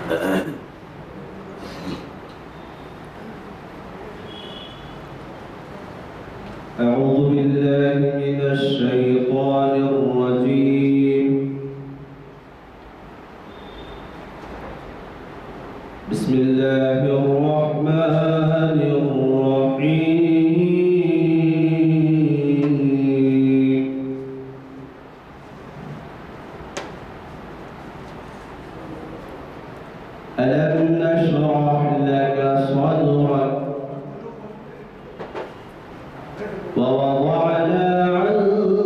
أعوذ بالله من الشيطان الرجيم. بسم الله الرحمن الرحيم. ألم نشرح لك صدرك ووضعنا عنك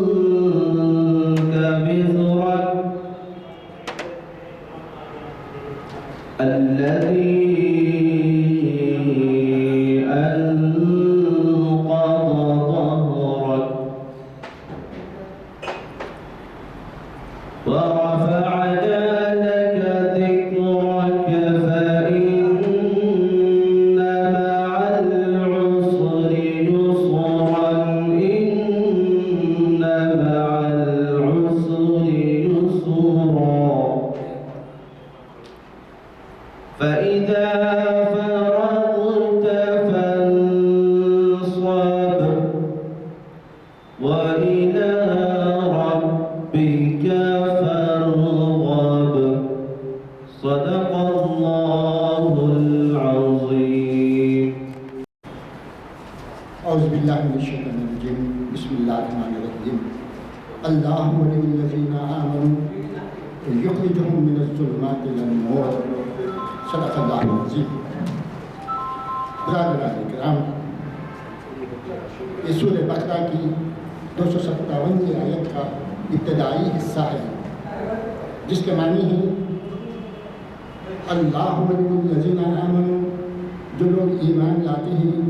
وزرك الذي أنقض ظهرك ورفعنا لك ذكرك فإن مع العسر يسرا إن مع العسر يسرا فإذا فرغت فانصب وإلى ربك فارغب. صدق الله العظيم. أعوذ بالله من الشيطان الرجيم. بسم الله الرحمن الرحيم. الله ولي الذين آمنوا يخرجهم من الظلمات إلى النور. صدق الله العظيم. برادران کرام، یہ سورہ بقرہ کی 257 آیت کا ابتدائی حصہ ہے، جس کے معنی ہیں اللہ ولی الذین آمنوا، جو لوگ ایمان لاتے ہیں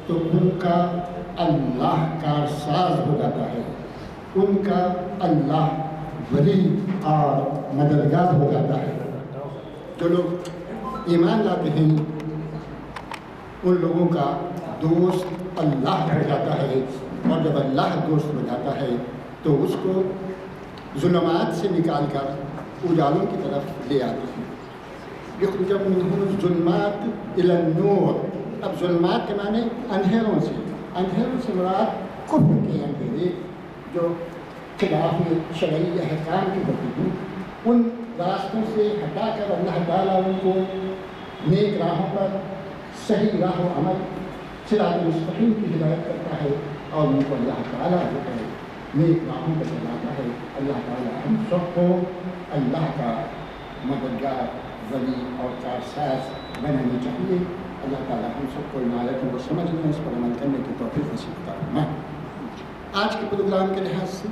تو ان کا اللہ کارساز ہو جاتا ہے، ان کا اللہ ولی اور مددگار ہو جاتا ہے۔ جو لوگ ایمان لاتے ہیں ان لوگوں کا دوست اللہ ہو جاتا ہے، اور جب اللہ دوست ہو جاتا ہے تو اس کو ظلمات سے نکال کر اجالوں کی طرف لے آتے ہیں۔ یخرج منہم الظلمات الی النور۔ اب ظلمات کے معنی اندھیروں سے مراد کفر کے اندھیرے جو خلاف شرعی احکام کی ہوتی ہیں، ان راستوں سے ہٹا کر اللہ تعالیٰ ان کو نیک راہوں پر صحیح راہ و عمل صراط مستقیم کی ہدایت کرتا ہے، اور ان کو اللہ تعالیٰ جو ہے نیک راہوں پر چلاتا ہے۔ اللہ تعالیٰ ہم سب کو اللہ کا مددگار، ولی اور کارساز بنانا چاہیے۔ اللہ تعالیٰ ہم سب کو ان آیتوں کو سمجھنے، اس پر عمل کرنے کی توفیق نصیب فرمائے۔ آج کے پروگرام کے لحاظ سے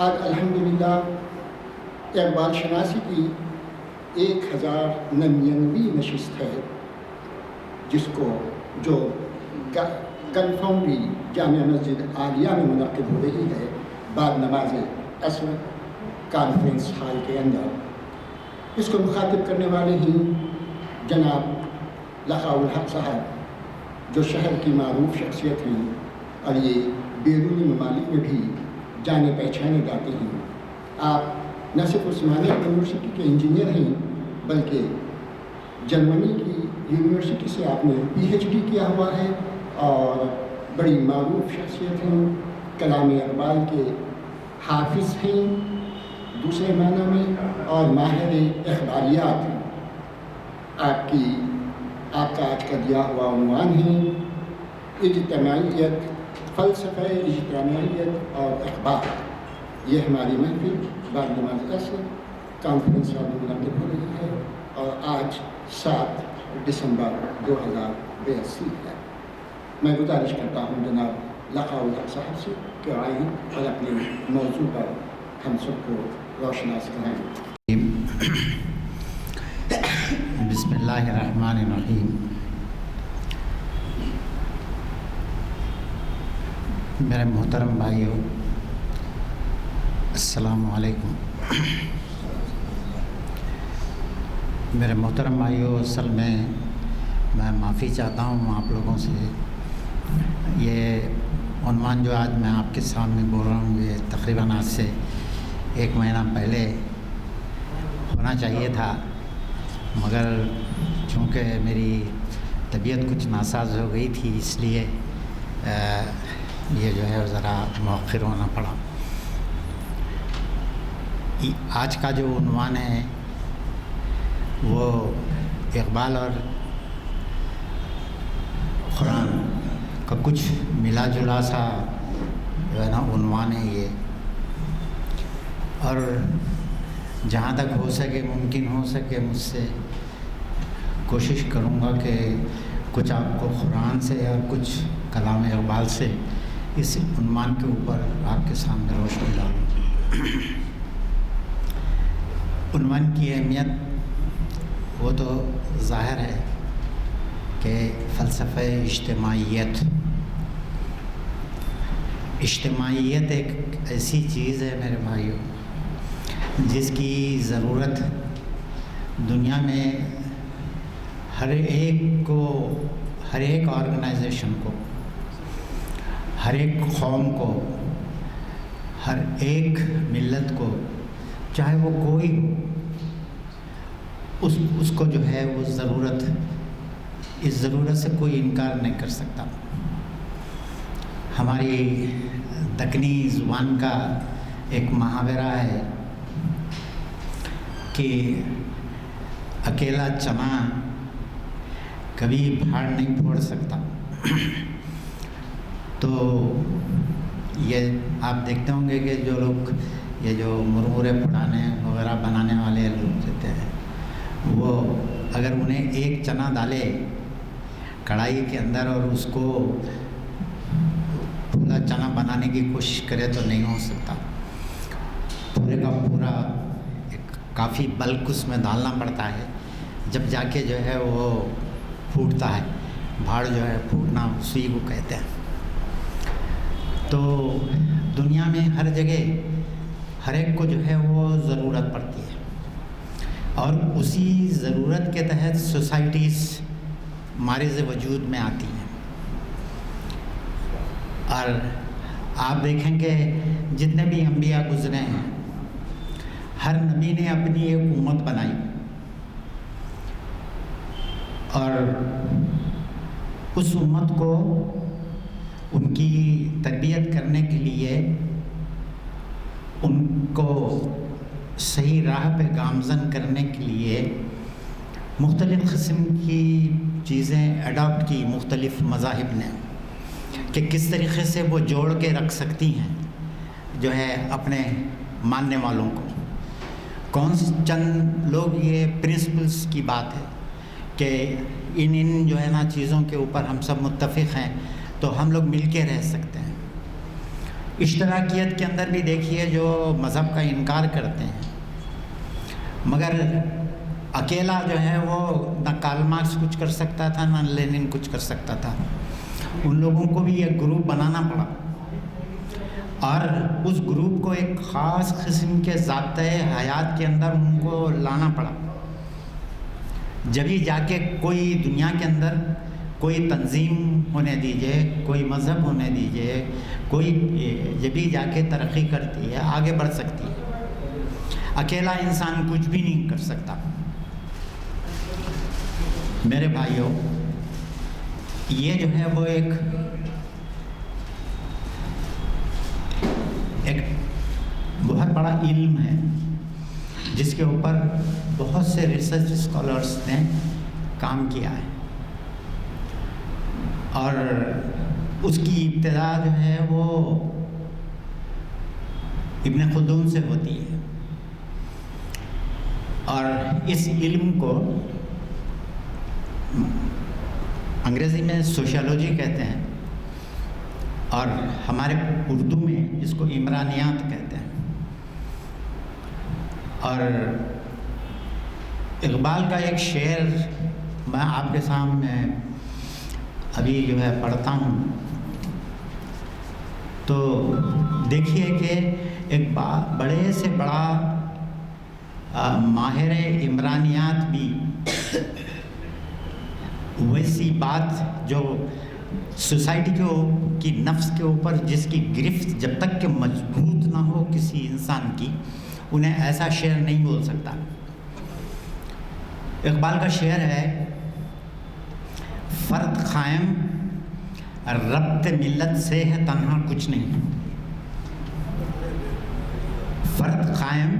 آج الحمدللہ اقبال شناسی کی 1099ویں نشست ہے، جس کو جو کنفرملی جامعہ مسجد عالیہ میں منعقد ہو رہی ہے بعد نماز عصر کانفرنس ہال کے اندر۔ اس کو مخاطب کرنے والے ہیں جناب لقاء الحق صاحب، جو شہر کی معروف شخصیت ہیں اور یہ بیرونی ممالک میں بھی جانے پہچانے جاتے ہیں۔ آپ نہ صرف عثمانیہ یونیورسٹی کے انجینئر ہیں، بلکہ جرمنی کی یونیورسٹی سے آپ نے PhD کیا ہوا ہے، اور بڑی معروف شخصیت ہیں، کلام اقبال کے حافظ ہیں دوسرے معنی میں، اور ماہر اخباریات ہیں۔ آپ کا آج کا دیا ہوا عنوان ہے اجتماعیت، فلسفہ اجتماعیت اور اخبار۔ یہ ہماری محفل بعد نماز عصر کانفرنس ہال میں منعقد ہو رہی ہے، اور آج 7 دسمبر 2082 ہے۔ میں گزارش کرتا ہوں جناب لقاء الحق صاحب سے کہ آئیں اور اپنے موضوع پر ہم سب کو روشناس کرائیں۔ بسم اللہ الرحمن الرحیم۔ میرے محترم بھائیوں، السلام علیکم۔ میرے محترم بھائیوں، اصل میں معافی چاہتا ہوں آپ لوگوں سے۔ یہ عنوان جو آج میں آپ کے سامنے بول رہا ہوں، یہ تقریباً آج سے 1 مہینہ پہلے ہونا چاہیے تھا، مگر چونکہ میری طبیعت کچھ ناساز ہو گئی تھی، اس لیے یہ جو ہے ذرا مؤخر ہونا پڑا۔ آج کا جو عنوان ہے وہ اقبال اور قرآن کا کچھ ملا جلا سا جو ہے نا عنوان ہے یہ، اور جہاں تک ہو سکے ممکن ہو سکے مجھ سے کوشش کروں گا کہ کچھ آپ کو قرآن سے اور کچھ کلام اقبال سے اس عنوان کے اوپر آپ کے سامنے روشنی ڈالوں۔ عنوان کی اہمیت وہ تو ظاہر ہے کہ فلسفہ اجتماعیت ایک ایسی چیز ہے میرے بھائیوں جس کی ضرورت دنیا میں ہر ایک آرگنائزیشن کو، ہر ایک قوم کو، ہر ایک ملت کو، چاہے وہ کوئی ہو، اس کو جو ہے وہ اس ضرورت سے کوئی انکار نہیں کر سکتا۔ ہماری دکنی زبان کا ایک محاورہ ہے کہ اکیلا چنا کبھی پھاڑ نہیں پھوڑ سکتا۔ تو یہ آپ دیکھتے ہوں گے کہ جو لوگ یہ جو مرمورے پڑانے وغیرہ بنانے والے لوگ ہوتے ہیں، وہ اگر انہیں ایک چنا ڈالے کڑھائی کے اندر اور اس کو پورا چنا بنانے کی کوشش کرے تو نہیں ہو سکتا، پورے کا پورا ایک کافی بلک اس میں ڈالنا پڑتا ہے، جب جا کے جو ہے وہ پھوٹتا ہے۔ بھاڑ جو ہے پھوٹنا اسی کو کہتے ہیں۔ تو دنیا میں ہر جگہ ہر ایک کو جو ہے وہ ضرورت پڑتی ہے، اور اسی ضرورت کے تحت سوسائٹیز معرض وجود میں آتی ہیں۔ اور آپ دیکھیں کہ جتنے بھی انبیاء گزرے ہیں، ہر نبی نے اپنی ایک امت بنائی، اور اس امت کو ان کی تربیت کرنے کے لیے، ان کو صحیح راہ پہ گامزن کرنے کے لیے مختلف قسم کی چیزیں اڈاپٹ کی مختلف مذاہب نے، کہ کس طریقے سے وہ جوڑ کے رکھ سکتی ہیں جو ہے اپنے ماننے والوں کو۔ کون چند لوگ یہ پرنسپلس کی بات ہے کہ ان جو ہے نا چیزوں کے اوپر ہم سب متفق ہیں تو ہم لوگ مل کے رہ سکتے ہیں۔ اشتراکیت کے اندر بھی دیکھیے جو مذہب کا انکار کرتے ہیں، مگر اکیلا جو ہے وہ نہ کارل مارکس کچھ کر سکتا تھا نہ لینن کچھ کر سکتا تھا، ان لوگوں کو بھی ایک گروپ بنانا پڑا، اور اس گروپ کو ایک خاص قسم کے ضابطۂ حیات کے اندر ان کو لانا پڑا، جبھی جا کے کوئی دنیا کے اندر کوئی تنظیم ہونے دیجئے، کوئی مذہب ہونے دیجئے، کوئی جبھی جا کے ترقی کرتی ہے، آگے بڑھ سکتی ہے۔ اکیلا انسان کچھ بھی نہیں کر سکتا۔ میرے بھائیوں، یہ جو ہے وہ ایک بہت بڑا علم ہے جس کے اوپر بہت سے ریسرچ اسکالرس نے کام کیا ہے، اور اس کی ابتدا جو ہے وہ ابن خلدون سے ہوتی ہے، اور اس علم کو انگریزی میں سوشیالوجی کہتے ہیں، اور ہمارے اردو میں اس کو عمرانیات کہتے ہیں۔ اور اقبال کا ایک شعر میں آپ کے سامنے ابھی جو ہے پڑھتا ہوں، تو دیکھیے کہ ایک بڑے سے بڑا ماہر عمرانیات بھی ویسی بات جو سوسائٹی کی نفس کے اوپر جس کی گرفت جب تک کہ مضبوط نہ ہو کسی انسان کی، انہیں ایسا شعر نہیں بول سکتا۔ اقبال کا شعر ہے، فرد قائم ربط ملت سے ہے تنہا کچھ نہیں، فرد قائم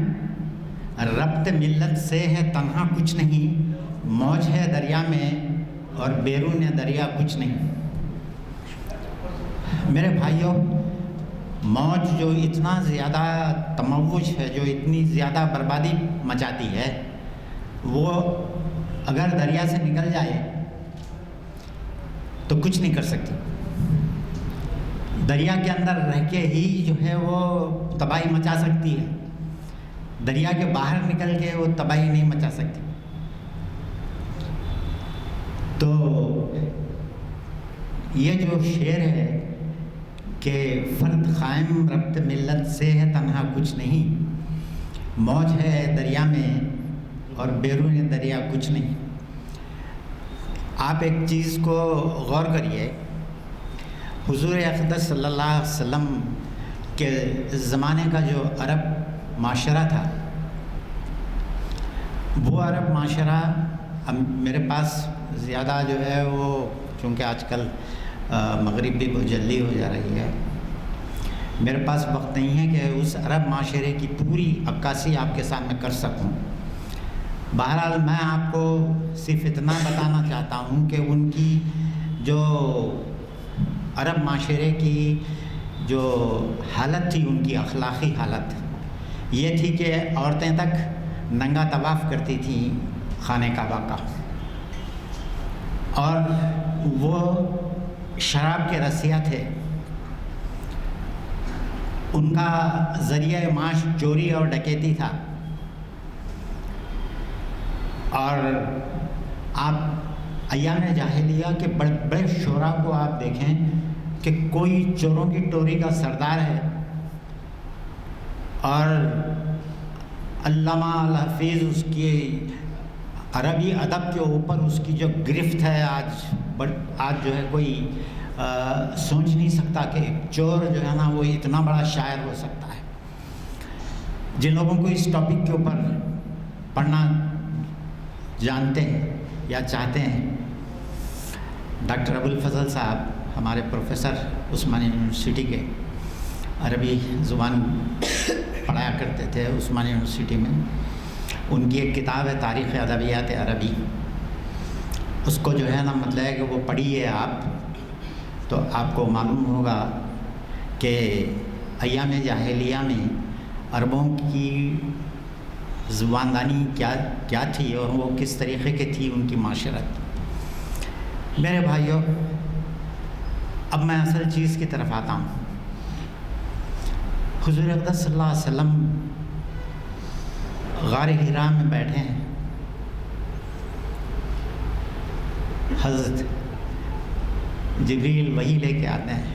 ربط ملت سے ہے تنہا کچھ نہیں، موج ہے دریا میں اور بیرون دریا کچھ نہیں۔ میرے بھائیوں، موج جو اتنا زیادہ تموج ہے، جو اتنی زیادہ بربادی مچاتی ہے، وہ اگر دریا سے نکل جائے تو کچھ نہیں کر سکتی۔ دریا کے اندر رہ کے ہی جو ہے وہ تباہی مچا سکتی ہے، دریا کے باہر نکل کے وہ تباہی نہیں مچا سکتی۔ تو یہ جو شعر ہے کہ فرد قائم ربط ملت سے ہے تنہا کچھ نہیں، موج ہے دریا میں اور بیرون دریا کچھ نہیں۔ آپ ایک چیز کو غور کریے، حضور اقدس صلی اللہ علیہ وسلم کے زمانے کا جو عرب معاشرہ تھا، وہ عرب معاشرہ اب میرے پاس زیادہ جو ہے وہ، چونکہ آج کل مغرب بھی بہت جلدی ہو جا رہی ہے، میرے پاس وقت نہیں ہے کہ اس عرب معاشرے کی پوری عکاسی آپ کے سامنے کر سکوں۔ بہرحال میں آپ کو صرف اتنا بتانا چاہتا ہوں کہ ان کی جو عرب معاشرے کی جو حالت تھی، ان کی اخلاقی حالت یہ تھی کہ عورتیں تک ننگا طواف کرتی تھیں خانہ کعبہ کا، اور وہ شراب کے رسیہ تھے، ان کا ذریعہ معاش چوری اور ڈکیتی تھا۔ اور آپ ایام جاہلیہ کے بڑے بڑے شعراء کو آپ دیکھیں کہ کوئی چوروں کی ٹوری کا سردار ہے، اور علامہ الحفیظ اس کی عربی ادب کے اوپر اس کی جو گرفت ہے، آج جو ہے کوئی سوچ نہیں سکتا کہ ایک چور جو ہے نا وہ اتنا بڑا شاعر ہو سکتا ہے۔ جن لوگوں کو اس ٹاپک کے اوپر پڑھنا جانتے ہیں یا چاہتے ہیں، ڈاکٹر ابوالفضل صاحب ہمارے پروفیسر عثمانیہ یونیورسٹی کے عربی زبان پڑھایا کرتے تھے عثمانیہ یونیورسٹی میں، ان کی ایک کتاب ہے تاریخ ادبیات عربی، اس کو جو ہے نا مطلب ہے کہ وہ پڑھیے آپ، تو آپ کو معلوم ہوگا کہ ایام جاہلیہ میں عربوں کی زباندانی کیا تھی اور وہ کس طریقے کی تھی ان کی معاشرت۔ میرے بھائیوں، اب میں اصل چیز کی طرف آتا ہوں۔ حضور اقدس صلی اللہ علیہ وسلم غار حرا میں بیٹھے ہیں، حضرت جبریل وحی لے کے آتے ہیں،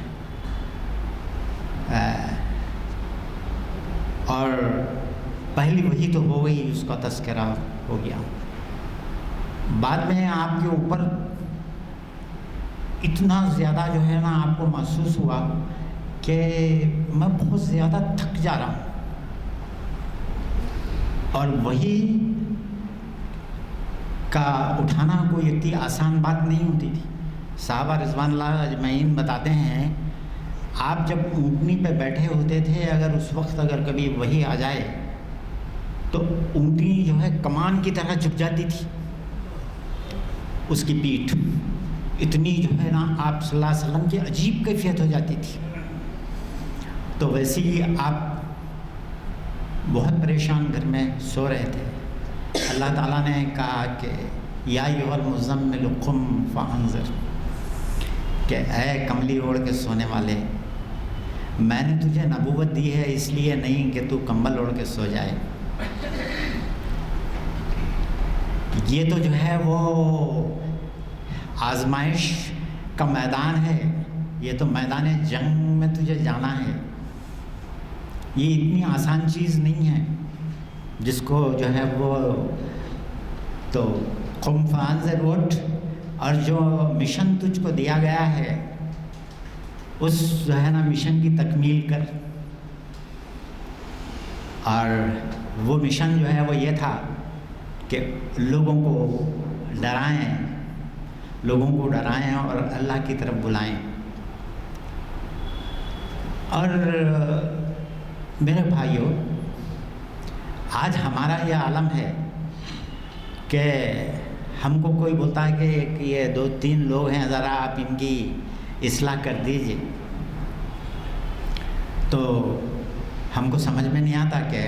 اور پہلی وحی تو ہو گئی، اس کا تذکرہ ہو گیا، بعد میں آپ کے اوپر اتنا زیادہ جو ہے نا آپ کو محسوس ہوا کہ میں بہت زیادہ تھک جا رہا ہوں، اور وحی کا اٹھانا کوئی اتنی آسان بات نہیں ہوتی تھی۔ صحابہ رضوان اللہ اجمعین بتاتے ہیں، آپ جب اونٹنی پہ بیٹھے ہوتے تھے، اگر اس وقت اگر کبھی وحی آ جائے تو اونٹنی جو ہے کمان کی طرح جھک جاتی تھی، اس کی پیٹھ اتنی جو ہے نا آپ صلی اللہ علیہ وسلم کی عجیب کیفیت ہو جاتی تھی۔ تو ویسے ہی آپ بہت پریشان گھر میں سو رہے تھے، اللہ تعالیٰ نے کہا کہ یا ایھا المزمل قم فانذر، کہ اے کملی اوڑھ کے سونے والے، میں نے تجھے نبوت دی ہے اس لیے نہیں کہ تو کمبل اوڑھ کے سو جائے۔ یہ تو جو ہے وہ آزمائش کا میدان ہے، یہ تو میدان جنگ میں تجھے جانا ہے، یہ اتنی آسان چیز نہیں ہے جس کو جو ہے وہ تو قم فانذر اٹھ، اور جو مشن تجھ کو دیا گیا ہے اس جو ہے نا مشن کی تکمیل کر۔ اور وہ مشن جو ہے وہ یہ تھا کہ لوگوں کو ڈرائیں اور اللہ کی طرف بلائیں۔ اور میرے بھائیوں، آج ہمارا یہ عالم ہے کہ ہم کو کوئی بولتا ہے کہ یہ 2-3 لوگ ہیں، ذرا آپ ان کی اصلاح کر دیجئے، تو ہم کو سمجھ میں نہیں آتا کہ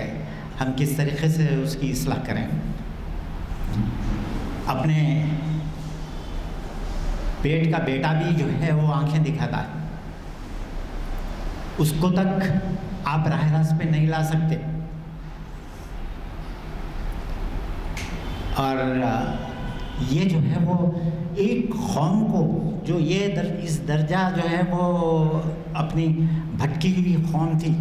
ہم کس طریقے سے اس کی اصلاح کریں۔ اپنے پیٹ کا بیٹا بھی جو ہے وہ آنکھیں دکھاتا ہے، اس کو تک آپ راہ راست پہ نہیں لا سکتے، اور یہ جو ہے وہ ایک قوم کو جو یہ اس درجہ جو ہے وہ اپنی بھٹکی ہوئی قوم تھی،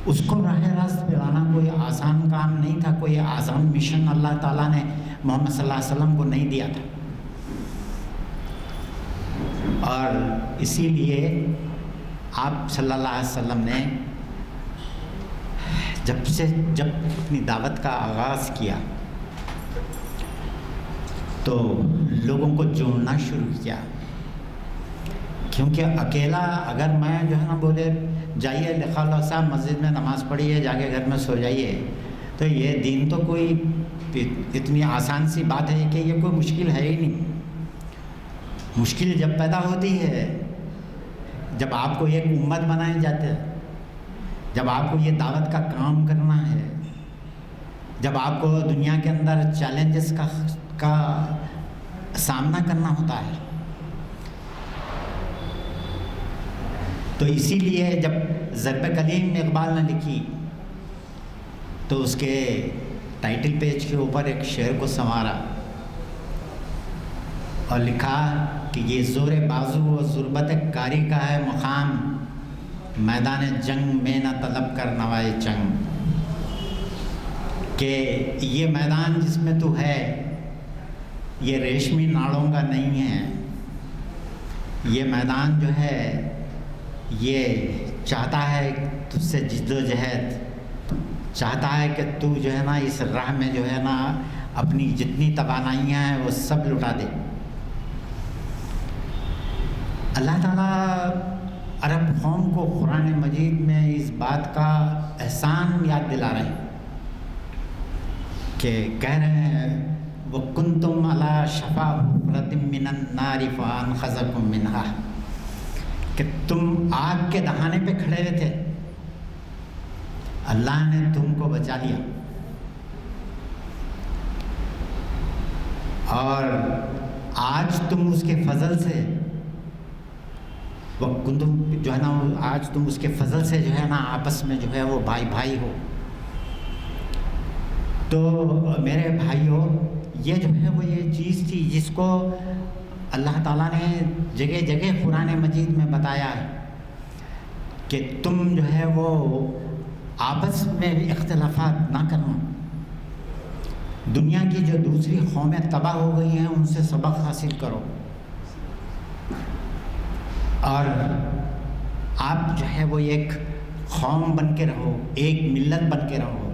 اس کو راہ راست پہ لانا کوئی آسان کام نہیں تھا، کوئی آسان مشن اللہ تعالیٰ نے محمد صلی اللہ علیہ وسلم کو نہیں دیا تھا۔ اور اسی لیے آپ صلی اللہ علیہ وسلم نے جب اپنی دعوت کا آغاز کیا تو لوگوں کو جوڑنا شروع کیا، کیونکہ اکیلا اگر میں جو ہے نا بولے جائیے لکھا اللہ صاحب مسجد میں نماز پڑھیے، جا کے گھر میں سو جائیے، تو یہ دین تو کوئی اتنی آسان سی بات ہے کہ یہ کوئی مشکل ہے ہی نہیں۔ مشکل جب پیدا ہوتی ہے جب آپ کو ایک امت بنائے جاتے ہیں، جب آپ کو یہ دعوت کا کام کرنا ہے، جب آپ کو دنیا کے اندر چیلنجز کا سامنا کرنا ہوتا ہے۔ تو اسی لیے جب ضرب کلیم اقبال نے لکھی تو اس کے ٹائٹل پیج کے اوپر ایک شعر کو سنوارا اور لکھا کہ یہ زور بازو و ضربت کاری کا ہے مقام، میدان جنگ میں نہ طلب کر نوائے چنگ، کہ یہ میدان جس میں تو ہے یہ ریشمی ناڑوں کا نہیں ہے، یہ میدان جو ہے یہ چاہتا ہے تجھ سے جد و جہد، چاہتا ہے کہ تو جو ہے نا اس راہ میں جو ہے نا اپنی جتنی توانائیاں ہیں وہ سب لٹا دے۔ اللہ تعالیٰ عرب قوم کو قرآن مجید میں اس بات کا احسان یاد دلا رہے ہیں کہ کہہ رہے ہیں وَكُنْتُمْ عَلَى شَفَا حُفْرَةٍ مِّنَ النَّارِ فَأَنْقَذَكُم مِّنْهَا، کہ تم آگ کے دہانے پہ کھڑے ہوئے تھے، اللہ نے تم کو بچا لیا، اور آج تم اس کے فضل سے تم جو ہے نا آج تم اس کے فضل سے جو ہے نا آپس میں جو ہے وہ بھائی بھائی ہو۔ تو میرے بھائیوں، یہ جو ہے وہ یہ چیز تھی جس کو اللہ تعالیٰ نے جگہ جگہ قرآن مجید میں بتایا ہے کہ تم جو ہے وہ آپس میں اختلافات نہ کرنا، دنیا کی جو دوسری قومیں تباہ ہو گئی ہیں ان سے سبق حاصل کرو، اور آپ جو ہے وہ ایک قوم بن کے رہو، ایک ملت بن کے رہو،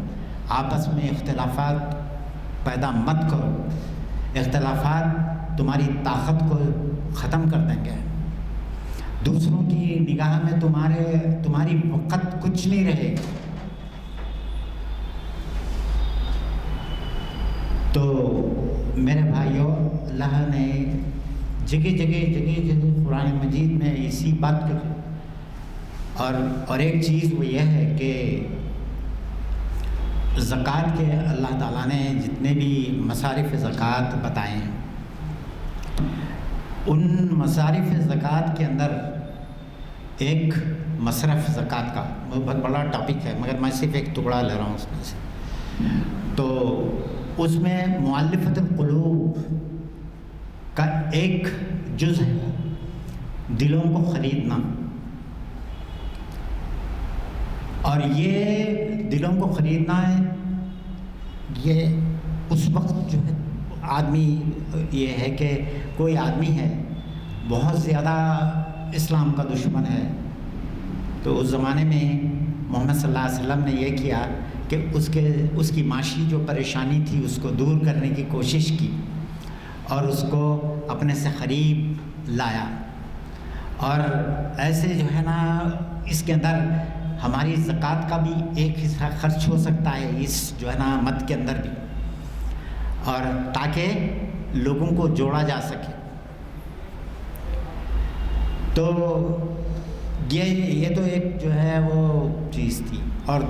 آپس میں اختلافات پیدا مت کرو، اختلافات تمہاری طاقت کو ختم کر دیں گے، دوسروں کی نگاہ میں تمہاری وقت کچھ نہیں رہے۔ تو میرے بھائیوں، اللہ نے جگہ جگہ قرآن مجید میں اسی بات کو، اور ایک چیز وہ یہ ہے کہ زکوٰۃ کے اللہ تعالیٰ نے جتنے بھی مصارف زکوٰۃ بتائے ہیں، ان مصارف زکوٰۃ کے اندر ایک مصرف زکوٰۃ کا بہت بڑا ٹاپک ہے، مگر میں صرف ایک ٹکڑا لے رہا ہوں اس میں سے۔ تو اس میں مؤلفۃ القلوب کا ایک جز ہے دلوں کو خریدنا، اور یہ دلوں کو خریدنا ہے، یہ اس وقت جو ہے آدمی یہ ہے کہ کوئی آدمی ہے بہت زیادہ اسلام کا دشمن ہے، تو اس زمانے میں محمد صلی اللہ علیہ وسلم نے یہ کیا کہ اس کی معاشی جو پریشانی تھی اس کو دور کرنے کی کوشش کی اور اس کو اپنے سے قریب لایا. اور ایسے جو ہے نا اس کے اندر ہماری زکوٰۃ کا بھی ایک حصہ خرچ ہو سکتا ہے اس جو ہے نا مد کے اندر بھی، اور تاکہ لوگوں کو جوڑا جا سکے. تو یہ تو ایک جو ہے وہ چیز تھی. اور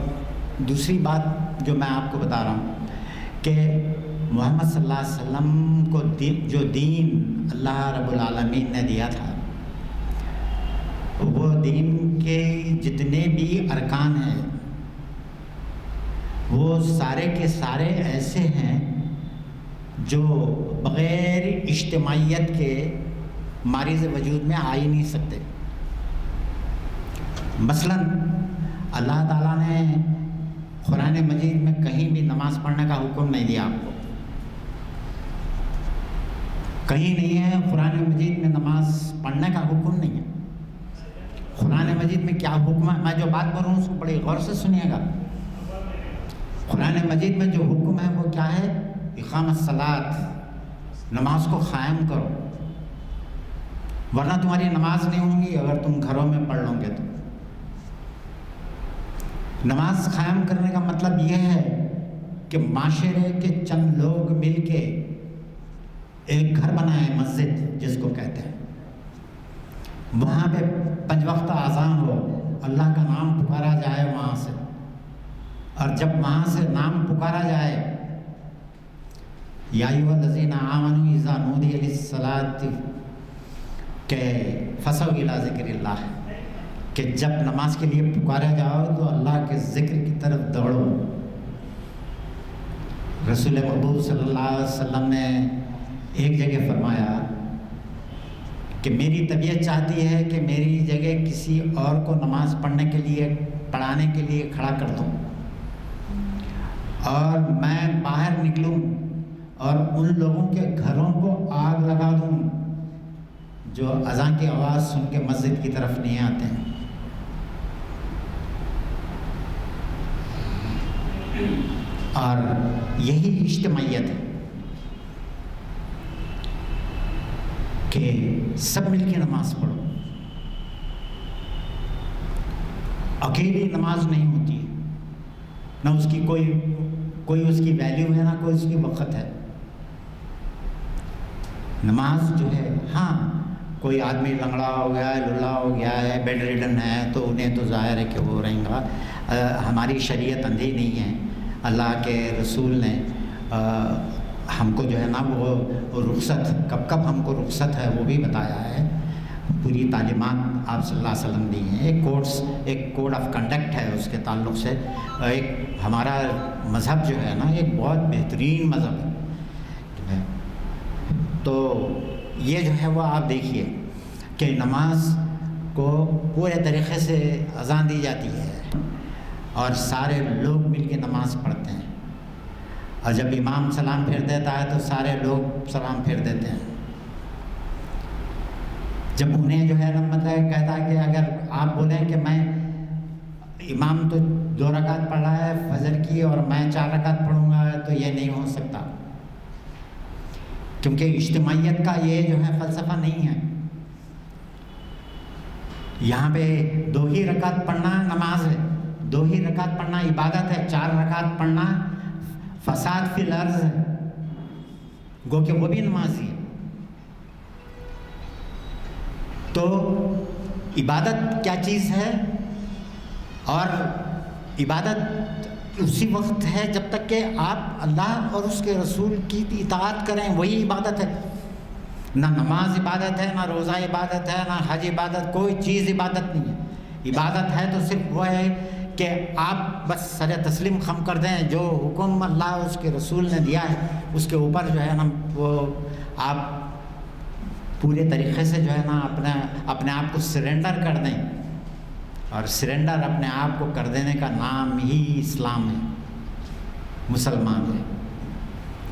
دوسری بات جو میں آپ کو بتا رہا ہوں کہ محمد صلی اللہ علیہ وسلم کو جو دین اللہ رب العالمین نے دیا تھا، وہ دین کے جتنے بھی ارکان ہیں وہ سارے کے سارے ایسے ہیں جو بغیر اجتماعیت کے ماریز وجود میں آ ہی نہیں سکتے. مثلا اللہ تعالیٰ نے قرآن مجید میں کہیں بھی نماز پڑھنے کا حکم نہیں دیا آپ کو، کہیں نہیں ہے قرآن مجید میں نماز پڑھنے کا حکم نہیں ہے. قرآن مجید میں کیا حکم ہے، میں جو بات بول رہا ہوں اس کو بڑی غور سے سنیے گا. قرآن مجید میں جو حکم ہے وہ کیا ہے؟ اقامۃ الصلاۃ، نماز کو قائم کرو، ورنہ تمہاری نماز نہیں ہوں گی اگر تم گھروں میں پڑھ لو گے تو. نماز قائم کرنے کا مطلب یہ ہے کہ معاشرے کے چند لوگ مل کے ایک گھر بنائیں، مسجد جس کو کہتے ہیں، وہاں پہ 5 وقت اذان ہو، اللہ کا نام پکارا جائے وہاں سے، اور جب وہاں سے نام پکارا جائے یا ایھا الذین آمنوا اذا نودی للصلاۃ کہ فسعوا الی ذکر اللہ، کہ جب نماز کے لیے پکارا جاؤ تو اللہ کے ذکر کی طرف دوڑو. رسول محبوب صلی اللہ علیہ وسلم نے ایک جگہ فرمایا کہ میری طبیعت چاہتی ہے کہ میری جگہ کسی اور کو نماز پڑھانے کے لیے کھڑا کر دوں اور میں باہر نکلوں اور ان لوگوں کے گھروں کو آگ لگا دوں جو اذان کی آواز سن کے مسجد کی طرف نہیں آتے ہیں. اور یہی اجتماعیت ہے کہ سب مل کے نماز پڑھو. اکیلی نماز نہیں ہوتی ہے، نہ اس کی کوئی اس کی ویلیو ہے، نہ کوئی اس کی وقت ہے. نماز جو ہے، ہاں کوئی آدمی لنگڑا ہو گیا ہے، للا ہو گیا ہے، بیڈ ریڈن ہے، تو انہیں تو ظاہر ہے کہ وہ رہیں گا. ہماری شریعت اندھی نہیں ہے. اللہ کے رسول نے ہم کو جو ہے نا وہ رخصت کب ہم کو رخصت ہے وہ بھی بتایا ہے. پوری تعلیمات آپ صلی اللہ علیہ وسلم دی ہیں. ایک کوڈ آف کنڈکٹ ہے اس کے تعلق سے. ایک ہمارا مذہب جو ہے نا ایک بہت بہترین مذہب ہے. تو یہ جو ہے وہ آپ دیکھیے کہ نماز کو پورے طریقے سے اذان دی جاتی ہے اور سارے لوگ مل کے نماز پڑھتے ہیں، اور جب امام سلام پھیر دیتا ہے تو سارے لوگ سلام پھیر دیتے ہیں. جب انہیں جو ہے نا مطلب کہتا ہے کہ اگر آپ بولیں کہ میں امام تو 2 رکعت پڑھ رہا ہے فجر کی اور میں 4 رکعت پڑھوں گا، تو یہ نہیں ہو سکتا، کیونکہ اجتماعیت کا یہ جو ہے فلسفہ نہیں ہے. یہاں پہ 2 ہی رکعت پڑھنا نماز ہے، 2 ہی رکعت پڑھنا عبادت ہے، 4 رکعت پڑھنا فساد فی الارض ہے، گو کہ وہ بھی نمازی ہے. تو عبادت کیا چیز ہے؟ اور عبادت اسی وقت ہے جب تک کہ آپ اللہ اور اس کے رسول کی اطاعت کریں، وہی عبادت ہے. نہ نماز عبادت ہے، نہ روزہ عبادت ہے، نہ حج عبادت، کوئی چیز عبادت نہیں ہے. عبادت ہے تو صرف وہ ہے کہ آپ بس سر تسلیم خم کر دیں، جو حکم اللہ اس کے رسول نے دیا ہے اس کے اوپر جو ہے نا وہ آپ پورے طریقے سے جو ہے نا اپنے آپ کو سرنڈر کر دیں. اور سرنڈر اپنے آپ کو کر دینے کا نام ہی اسلام ہے، مسلمان ہے.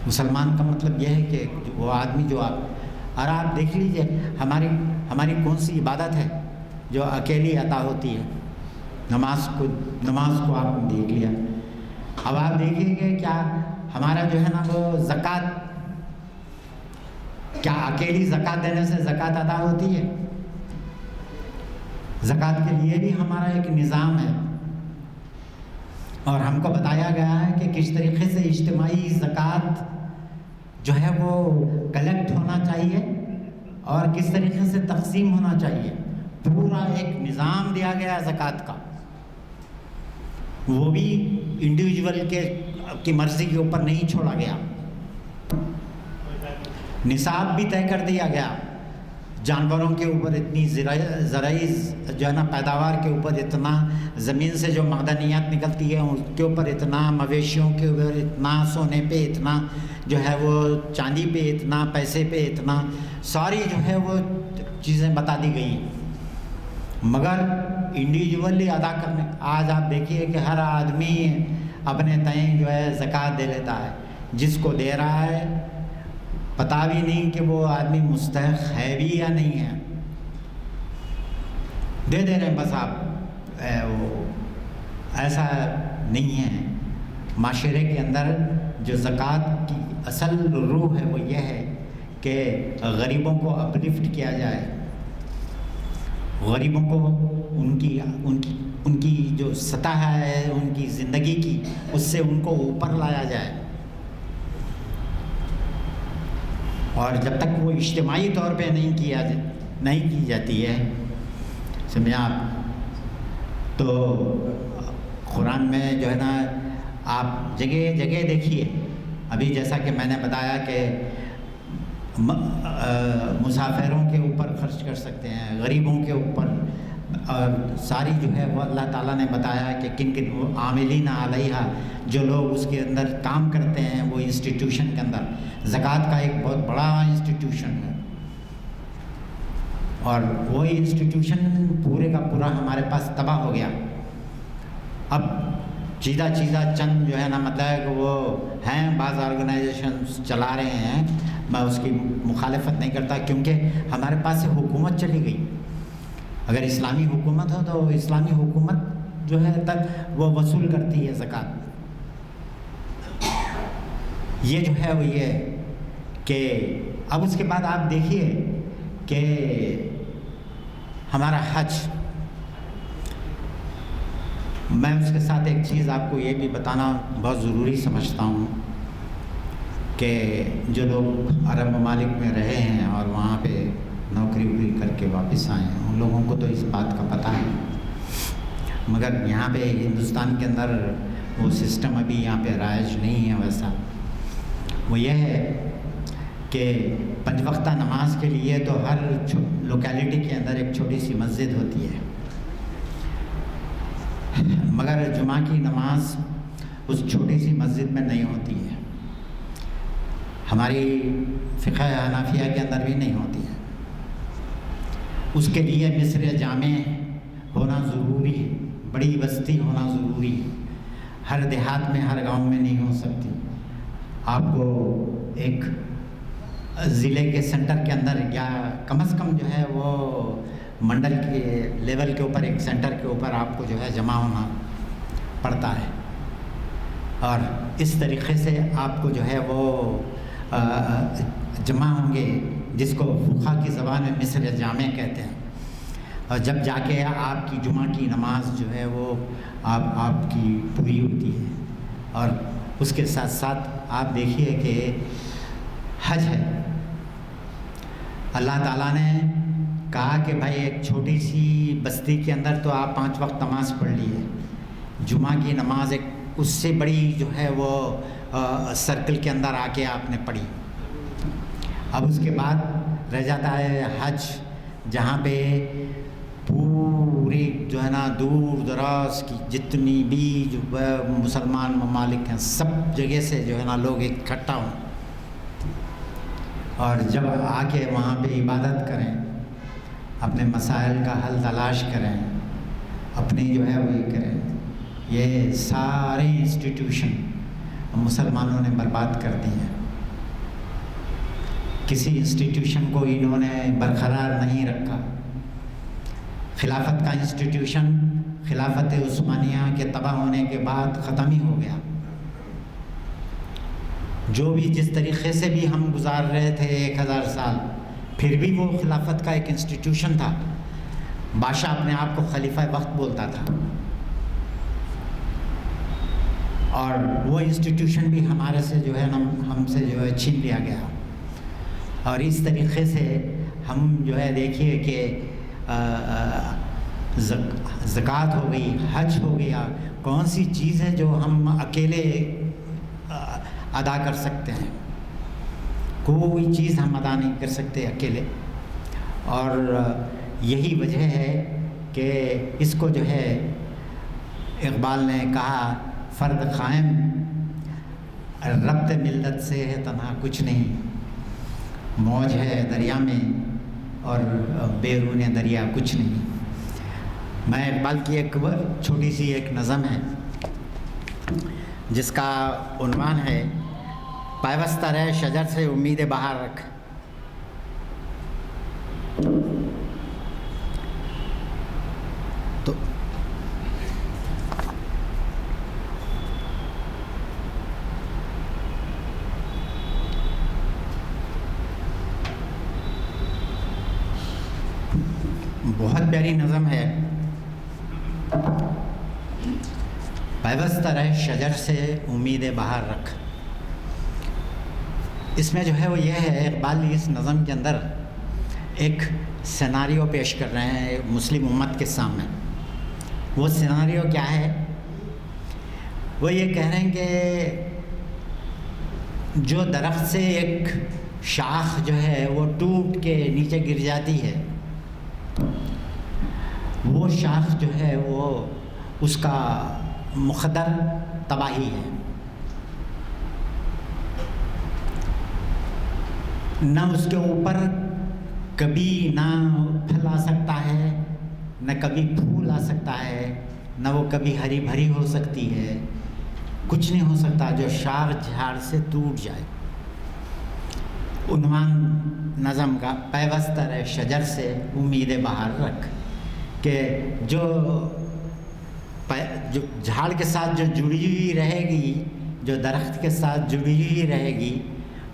مسلمان کا مطلب یہ ہے کہ وہ آدمی جو اور آپ دیکھ لیجئے ہماری کون سی عبادت ہے جو اکیلی عطا ہوتی ہے. نماز کو آپ نے دیکھ لیا. اب آپ دیکھیے کہ کیا ہمارا جو ہے نا وہ زکوٰۃ، کیا اکیلی زکوٰۃ دینے سے زکوٰۃ ادا ہوتی ہے؟ زکوٰۃ کے لیے بھی ہمارا ایک نظام ہے، اور ہم کو بتایا گیا ہے کہ کس طریقے سے اجتماعی زکوٰۃ جو ہے وہ کلیکٹ ہونا چاہیے اور کس طریقے سے تقسیم ہونا چاہیے۔ پورا ایک نظام دیا گیا زکوٰۃ کا، وہ بھی انڈیویجول کی مرضی کے اوپر نہیں چھوڑا گیا۔ نصاب بھی طے کر دیا گیا، جانوروں کے اوپر اتنی زرعی جو ہے نا پیداوار کے اوپر اتنا، زمین سے جو معدنیات نکلتی ہے اس کے اوپر اتنا، مویشیوں کے اوپر اتنا، سونے پہ اتنا، جو ہے وہ چاندی پہ اتنا، پیسے پہ اتنا، ساری جو ہے وہ چیزیں بتا دی گئی۔ مگر انڈیویجولی ادا کرنے، آج آپ دیکھیے کہ ہر آدمی اپنے تئیں جو ہے زکوٰۃ دے لیتا ہے، جس کو دے رہا ہے پتہ بھی نہیں کہ وہ آدمی مستحق ہے بھی یا نہیں ہے، دے رہے ہیں بس آپ۔ وہ ایسا نہیں ہے۔ معاشرے کے اندر جو زکوٰۃ کی اصل روح ہے وہ یہ ہے کہ غریبوں کو اپلفٹ کیا جائے، غریبوں کو ان کی جو سطح ہے ان کی زندگی کی، اس سے ان کو اوپر لایا جائے، اور جب تک وہ اجتماعی طور پہ نہیں کی جاتی ہے، سمجھے آپ، تو قرآن میں جو ہے نا آپ جگہ جگہ دیکھیے، ابھی جیسا کہ میں نے بتایا کہ مسافروں کے اوپر خرچ کر سکتے ہیں، غریبوں کے اوپر، اور ساری جو ہے وہ اللہ تعالیٰ نے بتایا کہ کن کن عاملین علیہا، جو لوگ اس کے اندر کام کرتے ہیں، وہ انسٹیٹیوشن کے اندر زکوٰۃ کا ایک بہت بڑا انسٹیٹیوشن ہے، اور وہی انسٹیٹیوشن پورے کا پورا ہمارے پاس تباہ ہو گیا۔ اب چیزہ چند جو ہے نا مطلب کہ وہ ہیں، بعض آرگنائزیشن چلا رہے ہیں، میں اس کی مخالفت نہیں کرتا، کیونکہ ہمارے پاس سے حکومت چلی گئی۔ اگر اسلامی حکومت ہو تو اسلامی حکومت جو ہے تک وہ وصول کرتی ہے زکوٰۃ۔ یہ جو ہے وہ یہ کہ اب اس کے بعد آپ دیکھیے کہ ہمارا حج، میں اس کے ساتھ ایک چیز آپ کو یہ بھی بتانا بہت ضروری سمجھتا ہوں کہ جو لوگ عرب ممالک میں رہے ہیں اور وہاں پہ نوکری وکری کر کے واپس آئے ہیں، ان لوگوں کو تو اس بات کا پتہ ہے، مگر یہاں پہ ہندوستان کے اندر وہ سسٹم ابھی یہاں پہ رائج نہیں ہے ویسا۔ وہ یہ ہے کہ 5 وقتہ نماز کے لیے تو ہر لوکیلٹی کے اندر ایک چھوٹی سی مسجد ہوتی ہے، مگر جمعہ کی نماز اس چھوٹی سی مسجد میں نہیں ہوتی ہے، ہماری فقہ حنفیہ کے اندر بھی نہیں ہوتی ہے۔ اس کے لیے مصر جامع ہونا ضروری ہے، بڑی بستی ہونا ضروری ہے، ہر دیہات میں ہر گاؤں میں نہیں ہو سکتی۔ آپ کو ایک ضلع کے سینٹر کے اندر یا کم از کم جو ہے وہ منڈل کے لیول کے اوپر ایک سینٹر کے اوپر آپ کو جو ہے جمع ہونا پڑتا ہے، اور اس طریقے سے آپ کو جو ہے وہ جمع ہوں گے، جس کو فقہ کی زبان میں مصر جامع کہتے ہیں، اور جب جا کے آپ کی جمعہ کی نماز جو ہے وہ آپ کی پوری ہوتی ہے۔ اور اس کے ساتھ ساتھ آپ دیکھیے کہ حج ہے، اللہ تعالیٰ نے کہا کہ بھائی ایک چھوٹی سی بستی کے اندر تو آپ 5 وقت نماز پڑھ لیے، جمعہ کی نماز ایک اس سے بڑی جو ہے وہ سرکل کے اندر آ کے آپ نے پڑھی۔ اب اس کے بعد رہ جاتا ہے حج، جہاں پہ پوری جو ہے نا دور دراز کی جتنی بھی جو مسلمان ممالک ہیں، سب جگہ سے جو ہے نا لوگ اکٹھا ہوں، اور جب آ کے وہاں پہ عبادت کریں، اپنے مسائل کا حل تلاش کریں، اپنی جو ہے وہ یہ کریں۔ یہ سارے انسٹیٹیوشن مسلمانوں نے برباد کر دی ہیں، کسی انسٹیٹیوشن کو انہوں نے برقرار نہیں رکھا۔ خلافت کا انسٹیٹیوشن خلافت عثمانیہ کے تباہ ہونے کے بعد ختم ہی ہو گیا، جو بھی جس طریقے سے بھی ہم گزار رہے تھے 1000 سال، پھر بھی وہ خلافت کا ایک انسٹیٹیوشن تھا. بادشاہ اپنے آپ کو خلیفہ وقت بولتا تھا، اور وہ انسٹیٹیوشن بھی ہمارے سے جو ہے نا ہم سے جو ہے چھین لیا گیا. اور اس طریقے سے ہم جو ہے دیکھیے کہ زکوٰۃ ہو گئی، حج ہو گیا، کون سی چیز ہے جو ہم اکیلے ادا کر سکتے ہیں؟ کوئی چیز ہم ادا نہیں کر سکتے اکیلے. اور یہی وجہ ہے کہ اس کو جو ہے اقبال نے کہا، فرد قائم ربط ملت سے ہے تنہا کچھ نہیں، موج ہے دریا میں اور بیرون دریا کچھ نہیں. میں اقبال کی ایک چھوٹی سی ایک نظم ہے جس کا عنوان ہے پیوستہ رہ شجر سے امید بہار رکھ. تو بہت پیاری نظم ہے. پیوستہ رہ شجر سے امید بہار رکھ. اس میں جو ہے وہ یہ ہے، اقبال اس نظم کے اندر ایک سیناریو پیش کر رہے ہیں مسلم امت کے سامنے. وہ سیناریو کیا ہے؟ وہ یہ کہہ رہے ہیں کہ جو درخت سے ایک شاخ جو ہے وہ ٹوٹ کے نیچے گر جاتی ہے، وہ شاخ جو ہے وہ اس کا مقدر تباہی ہے. نہ اس کے اوپر کبھی نہ پھل آ سکتا ہے، نہ کبھی پھول آ سکتا ہے، نہ وہ کبھی ہری بھری ہو سکتی ہے. کچھ نہیں ہو سکتا جو شاخ جھاڑ سے ٹوٹ جائے. عنوان نظم کا پیوستہ رہ شجر سے امید بہار رکھ، کہ جو جھاڑ کے ساتھ جو جڑی ہوئی رہے گی، جو درخت کے ساتھ جڑی ہوئی رہے گی،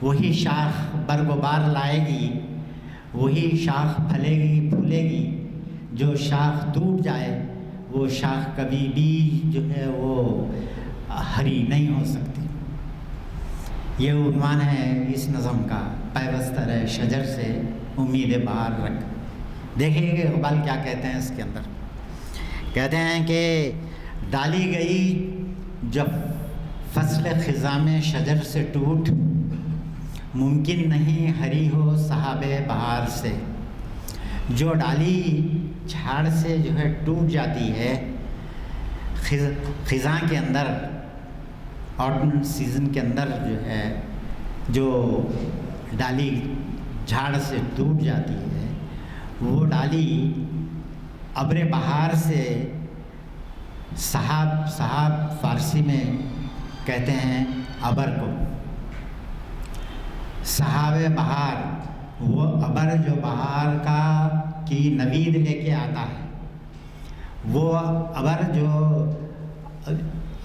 وہی شاخ برگ و بار لائے گی، وہی شاخ پھلے گی پھولے گی. جو شاخ ٹوٹ جائے وہ شاخ کبھی بھی جو ہے وہ ہری نہیں ہو سکتی. یہ عنوان ہے اس نظم کا، پیوستہ رہ شجر سے امید بہار رکھ. دیکھیے کہ اقبال کیا کہتے ہیں اس کے اندر. کہتے ہیں کہ ڈالی گئی جب فصل خزاں میں شجر سے ٹوٹ، ممکن نہیں ہری ہو صحاب بہار سے. جو ڈالی جھاڑ سے جو ہے ٹوٹ جاتی ہے خزاں کے اندر، آٹم سیزن کے اندر جو ہے جو ڈالی جھاڑ سے ٹوٹ جاتی ہے، وہ ڈالی ابر بہار سے، صحاب فارسی میں کہتے ہیں ابر کو. صحاب بہار وہ ابر جو بہار کی نوید لے کے آتا ہے. وہ ابر جو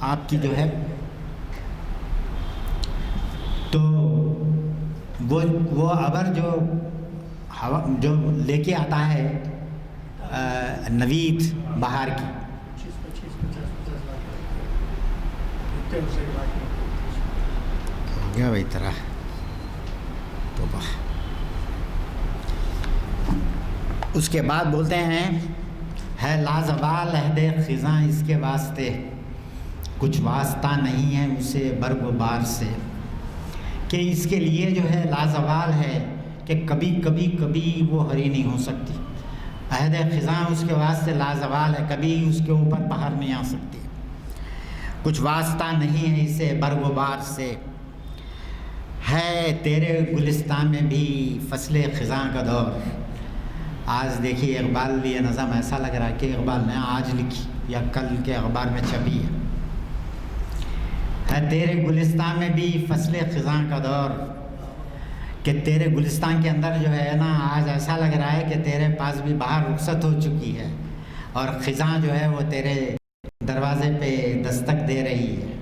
آپ کی جو ہے تو وہ ابر جو لے کے آتا ہے نوید بہار کی. ہو گیا بھائی طرح تو اس کے بعد بولتے ہیں ہے لازوال عہد خزاں اس کے واسطے، کچھ واسطہ نہیں ہے اسے برگ و بار سے. کہ اس کے لیے جو ہے لازوال ہے کہ کبھی وہ ہری نہیں ہو سکتی. عہد خزاں اس کے واسطے لازوال ہے، کبھی اس کے اوپر بہار نہیں آ سکتی. کچھ واسطہ نہیں ہے اسے برگ و بار سے. ہے تیرے گلستان میں بھی فصل خزاں کا دور. آج دیکھیے اقبال یہ نظم ایسا لگ رہا ہے کہ اقبال نے آج لکھی یا کل کے اخبار میں چھپی ہے. تیرے گلستان میں بھی فصل خزاں کا دور، کہ تیرے گلستان کے اندر جو ہے نا آج ایسا لگ رہا ہے کہ تیرے پاس بھی بہار رخصت ہو چکی ہے، اور خزاں جو ہے وہ تیرے دروازے پہ دستک دے رہی ہے.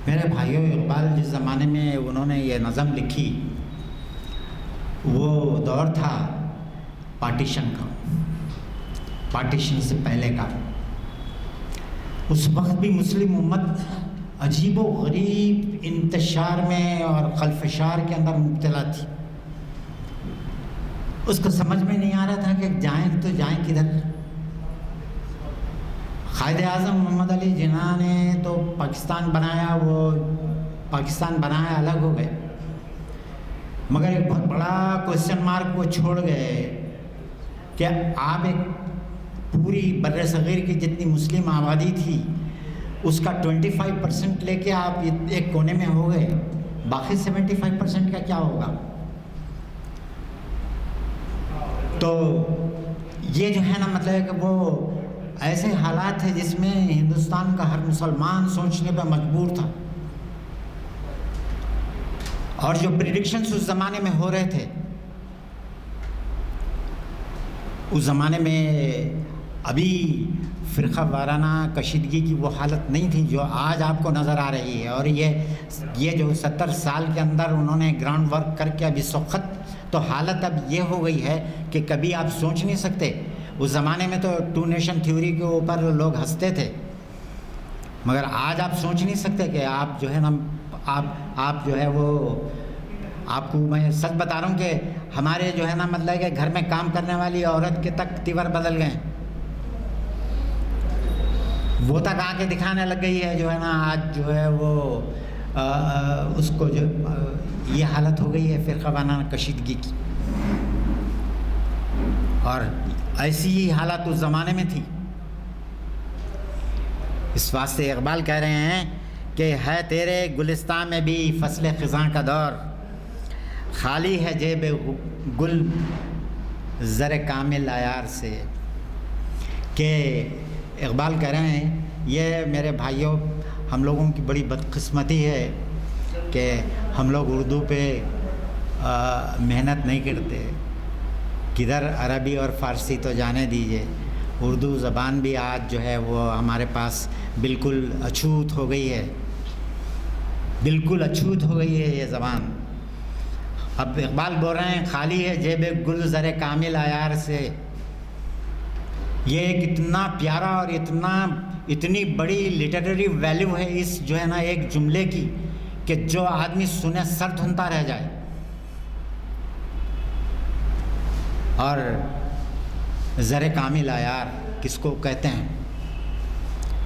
میرے بھائیوں، اقبال جس زمانے میں انہوں نے یہ نظم لکھی وہ دور تھا پارٹیشن کا، پارٹیشن سے پہلے کا۔ اس وقت بھی مسلم امت عجیب و غریب انتشار میں اور خلفشار کے اندر مبتلا تھی۔ اس کو سمجھ میں نہیں آ رہا تھا کہ جائیں تو جائیں کدھر۔ قائد اعظم محمد علی جناح نے تو پاکستان بنایا، وہ پاکستان بنایا الگ ہو گئے، مگر ایک بہت بڑا کوشچن مارک وہ چھوڑ گئے کہ آپ ایک پوری بر صغیر کی جتنی مسلم آبادی تھی اس کا 25% لے کے آپ ایک کونے میں ہو گئے، باقی 75% کا کیا ہوگا؟ تو یہ جو ہے نا مطلب ہے کہ وہ ایسے حالات تھے جس میں ہندوستان کا ہر مسلمان سوچنے پہ مجبور تھا، اور جو پریڈکشنز اس زمانے میں ہو رہے تھے، اس زمانے میں ابھی فرقہ وارانہ کشیدگی کی وہ حالت نہیں تھی جو آج آپ کو نظر آ رہی ہے، اور یہ جو 70 سال کے اندر انہوں نے گراؤنڈ ورک کر کے ابھی سخت تو حالت اب یہ ہو گئی ہے کہ کبھی آپ سوچ نہیں سکتے۔ اس زمانے میں تو 2 نیشن تھیوری کے اوپر لوگ ہنستے تھے، مگر آج آپ سوچ نہیں سکتے کہ آپ جو ہے نا آپ جو ہے وہ، آپ کو میں سچ بتا رہا ہوں کہ ہمارے جو ہے نا مطلب کہ گھر میں کام کرنے والی عورت کے تک تیور بدل گئے، وہ تک آ کے دکھانے لگ گئی ہے جو ہے نا آج جو ہے وہ اس کو جو یہ حالت ہو گئی ہے فرقہ وارانہ کشیدگی کی، اور ایسی ہی حالت اس زمانے میں تھی۔ اس واسطے اقبال کہہ رہے ہیں کہ ہے تیرے گلستان میں بھی فصل خزاں کا دور، خالی ہے جیب گل زر کامل عیار سے۔ کہ اقبال کہہ رہے ہیں یہ میرے بھائیوں ہم لوگوں کی بڑی بدقسمتی ہے کہ ہم لوگ اردو پہ محنت نہیں کرتے، کدھر عربی اور فارسی تو جانے دیجئے، اردو زبان بھی آج جو ہے وہ ہمارے پاس بالکل اچھوت ہو گئی ہے، بالکل اچھوت ہو گئی ہے یہ زبان۔ اب اقبال بول رہے ہیں خالی ہے جیب گل زر کامل عیار سے۔ یہ ایک اتنا پیارا اور اتنی بڑی لٹریری ویلیو ہے اس جو ہے نا ایک جملے کی کہ جو آدمی سنے سر دھنتا رہ جائے۔ اور زر کامل عیار کس کو کہتے ہیں؟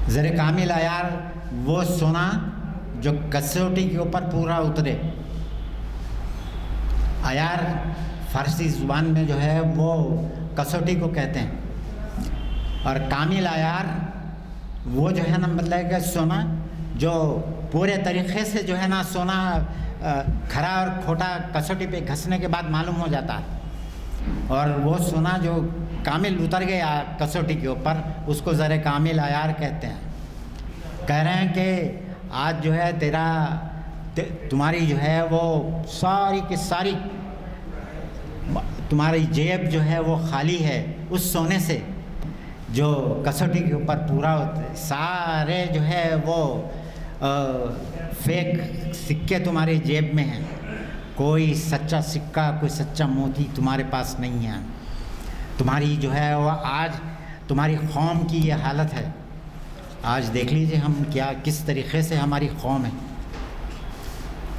زر کامل عیار وہ سونا جو کسوٹی کے اوپر پورا اترے۔ عیار فارسی زبان میں جو ہے وہ کسوٹی کو کہتے ہیں، اور کامل عیار وہ جو ہے نا مطلب کہ سونا جو پورے طریقے سے جو ہے نا سونا کھرا اور کھوٹا کسوٹی پہ گھسنے کے بعد معلوم ہو جاتا ہے، اور وہ سونا جو کامل اتر گیا کسوٹی کے اوپر اس کو زر کامل عیار کہتے ہیں۔ کہہ رہے ہیں کہ آج جو ہے تمہاری جو ہے وہ ساری کی ساری تمہاری جیب جو ہے وہ خالی ہے اس سونے سے جو کسوٹی کے اوپر پورا ہوتا ہے، سارے جو ہے وہ فیک سکے تمہاری جیب میں ہیں، کوئی سچا سکہ کوئی سچا موتی تمہارے پاس نہیں ہے۔ تمہاری جو ہے وہ آج تمہاری قوم کی یہ حالت ہے۔ آج دیکھ لیجئے ہم کس طریقے سے ہماری قوم ہے۔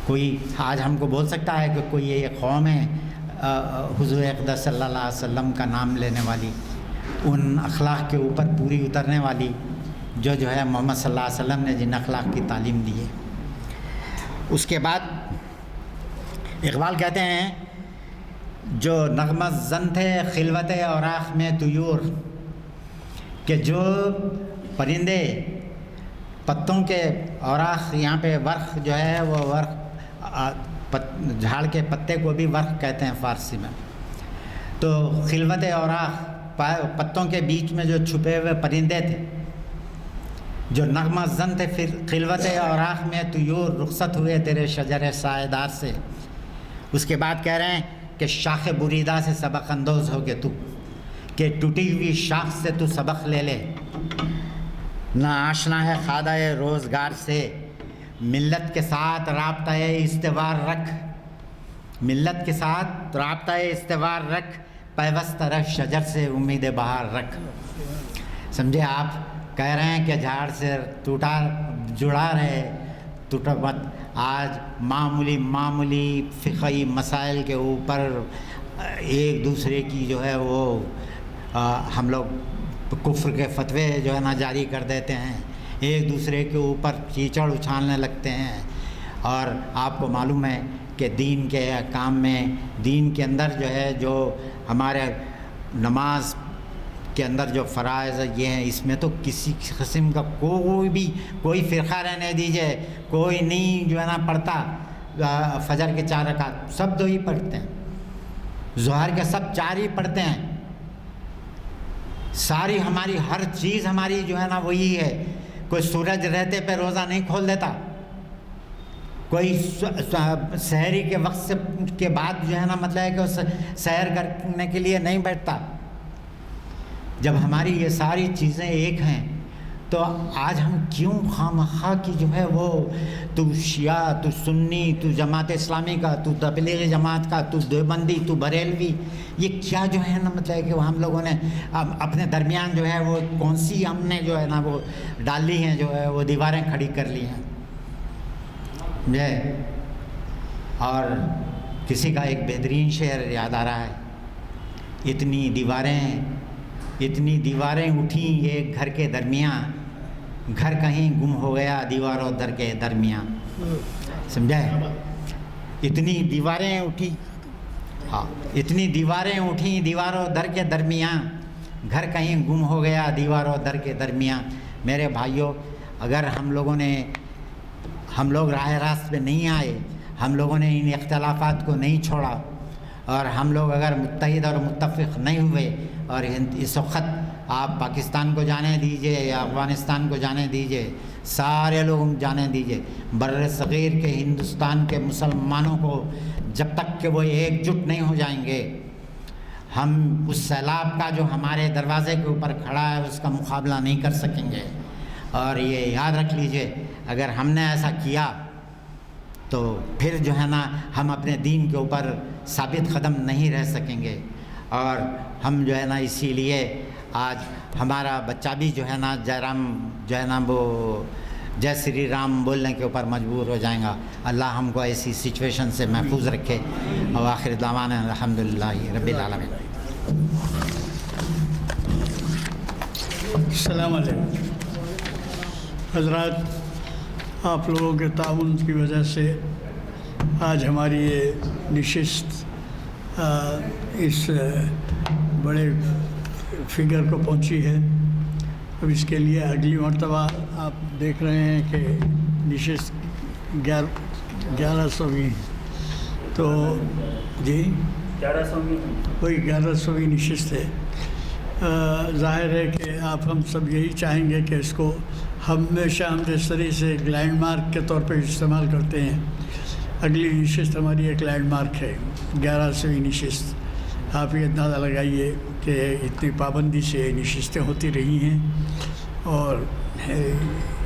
کوئی آج ہم کو بول سکتا ہے کہ کوئی یہ قوم ہے حضور اقدس صلی اللہ علیہ وسلم کا نام لینے والی، ان اخلاق کے اوپر پوری اترنے والی جو ہے محمد صلی اللہ علیہ وسلم نے جن اخلاق کی تعلیم دی ہے۔ اس کے بعد اقبال کہتے ہیں جو نغمہ زن تھے خلوت اوراق میں طیور، کہ جو پرندے پتوں کے اوراق، یہاں پہ ورق جو ہے وہ ورق جھاڑ کے پتے کو بھی ورق کہتے ہیں فارسی میں، تو خلوت اوراق پتوں کے بیچ میں جو چھپے ہوئے پرندے تھے جو نغمہ زن تھے، پھر خلوت اوراق میں طیور رخصت ہوئے تیرے شجر سائیدار سے۔ اس کے بعد کہہ رہے ہیں کہ شاخ بریدہ سے سبق اندوز ہو گے تو، کہ ٹوٹی ہوئی شاخ سے تو سبق لے لے، نہ آشنا ہے خادہ روزگار سے، ملت کے ساتھ رابطہ استوار رکھ، ملت کے ساتھ رابطہ استوار رکھ، پیوست رکھ شجر سے امید بہار رکھ. سمجھے؟ آپ کہہ رہے ہیں کہ جھاڑ سے ٹوٹا جڑا رہے، ٹوٹا مت. آج معمولی فقہی مسائل کے اوپر ایک دوسرے کی جو ہے وہ ہم لوگ کفر کے فتوے جو ہے نا جاری کر دیتے ہیں، ایک دوسرے کے اوپر کیچڑ اچھالنے لگتے ہیں. اور آپ کو معلوم ہے کہ دین کے کام میں، دین کے اندر جو ہے جو ہمارے نماز کے اندر جو فرائض یہ ہیں، اس میں تو کسی قسم کا کوئی فرقہ رہنے دیجیے، کوئی نہیں جو ہے نا پڑھتا فجر کے 4 رکعت، سب 2 ہی پڑھتے ہیں. ظہر کے سب 4 ہی پڑھتے ہیں. ساری ہماری ہر چیز ہماری جو ہے نا وہی ہے. کوئی سورج رہتے پہ روزہ نہیں کھول دیتا، کوئی سحری کے وقت سے کے بعد جو ہے نا مطلب ہے کہ سحر کرنے کے لیے نہیں بیٹھتا. جب ہماری یہ ساری چیزیں ایک ہیں تو آج ہم کیوں خواہ کی جو ہے وہ تو شیعہ، تو سنی، تو جماعت اسلامی کا، تو تبلیغی جماعت کا، تو دیوبندی، تو بریلوی، یہ کیا جو ہے نا مطلب ہے کہ ہم لوگوں نے اپنے درمیان جو ہے وہ کون سی ہم نے جو ہے نا وہ ڈال لی ہیں، جو ہے وہ دیواریں کھڑی کر لی ہیں. اور کسی کا ایک بہترین شعر یاد آ رہا ہے، اتنی دیواریں اٹھیں ایک گھر کے درمیان، گھر کہیں گم ہو گیا دیواروں در کے درمیان. سمجھا ہے؟ اتنی دیواریں اٹھی، ہاں اتنی دیواریں اٹھیں دیواروں در کے درمیان، گھر کہیں گم ہو گیا دیواروں در کے درمیان. میرے بھائیوں، اگر ہم لوگ راہ راست پہ نہیں آئے، ہم لوگوں نے ان اختلافات کو نہیں چھوڑا، اور ہم لوگ اگر متحد اور متفق نہیں ہوئے، اور اس وقت آپ پاکستان کو جانے دیجئے یا افغانستان کو جانے دیجئے، سارے لوگ جانے دیجئے، بر صغیر کے ہندوستان کے مسلمانوں کو جب تک کہ وہ ایک جٹ نہیں ہو جائیں گے، ہم اس سیلاب کا جو ہمارے دروازے کے اوپر کھڑا ہے اس کا مقابلہ نہیں کر سکیں گے. اور یہ یاد رکھ لیجئے، اگر ہم نے ایسا کیا تو پھر جو ہے نا ہم اپنے دین کے اوپر ثابت قدم نہیں رہ سکیں گے. اور ہم جو ہے نا اسی لیے آج ہمارا بچہ بھی جو ہے نا جے سری رام بولنے کے اوپر مجبور ہو جائیں گا. اللہ ہم کو ایسی سچویشن سے محفوظ رکھے. اور آخر دعوانا الحمدللہ رب العالمین. السلام علیکم حضرات. آپ لوگوں کے تعاون کی وجہ سے آج ہماری یہ نشست اس بڑے فگر کو پہنچی ہے. اب اس کے لیے اگلی مرتبہ آپ دیکھ رہے ہیں کہ نشست 1100ویں، تو جی 1100ویں نشست ہے. ظاہر ہے کہ آپ ہم سب یہی چاہیں گے کہ اس کو ہمیشہ ہم جس طرح سے ایک لینڈ مارک کے طور پہ استعمال کرتے ہیں. اگلی نشست ہماری ایک لینڈ مارک ہے، 1100ویں نشست. آپ یہ اندازہ لگائیے کہ اتنی پابندی سے نشستیں ہوتی رہی ہیں اور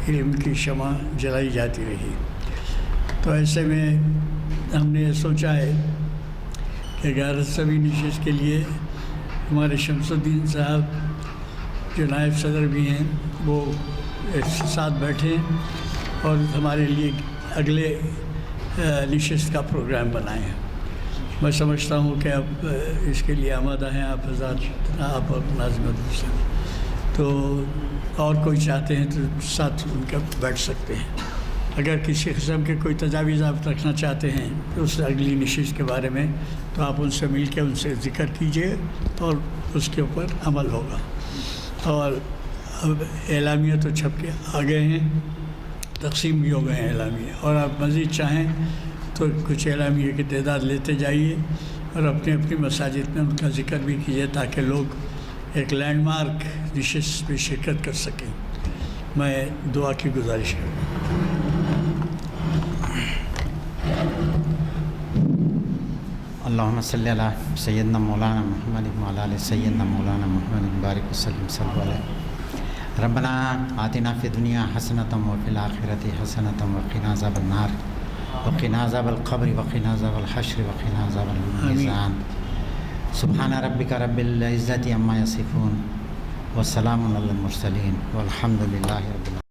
علم کی شمع جلائی جاتی رہی. تو ایسے میں ہم نے یہ سوچا ہے کہ 1100ویں نشست کے لیے ہمارے شمس الدین صاحب جو نائب صدر بھی ہیں وہ ساتھ بیٹھے اور ہمارے لیے اگلے نشست کا پروگرام بنائے ہیں. میں سمجھتا ہوں کہ اب اس کے لیے آمادہ ہیں آپ حضرات، آپ اور ناظم صاحب. تو اور کوئی چاہتے ہیں تو ساتھ ان کا بیٹھ سکتے ہیں. اگر کسی قسم کے کوئی تجاویز آپ رکھنا چاہتے ہیں تو اس اگلی نشست کے بارے میں تو آپ ان سے مل کے ان سے ذکر کیجیے اور اس کے اوپر عمل ہوگا. اور اب اعلامیہ تو چھپ کے آ گئے ہیں، تقسیم بھی ہو گئے ہیں اعلامیہ، اور آپ مزید چاہیں تو کچھ اعلامیہ کی تعداد لیتے جائیے اور اپنے اپنی مساجد میں ان کا ذکر بھی کیجیے تاکہ لوگ ایک لینڈ مارک نشست میں شرکت کر سکیں. میں دعا کی گزارش کروں. اللہم صلی علی سیدنا مولانا محمد وعلی آل سیدنا مولانا محمد بارک وسلم صلی اللہ علیہ. ربنا آتنا فی الدنیا حسنۃ وفی الآخرۃ حسنۃ وقنا عذاب النار وقنا عذاب القبر وقنا عذاب الحشر وقنا عذاب المیزان سبحان ربک رب العزۃ عما یصفون وسلام علی المرسلین والحمد للہ رب العالمین.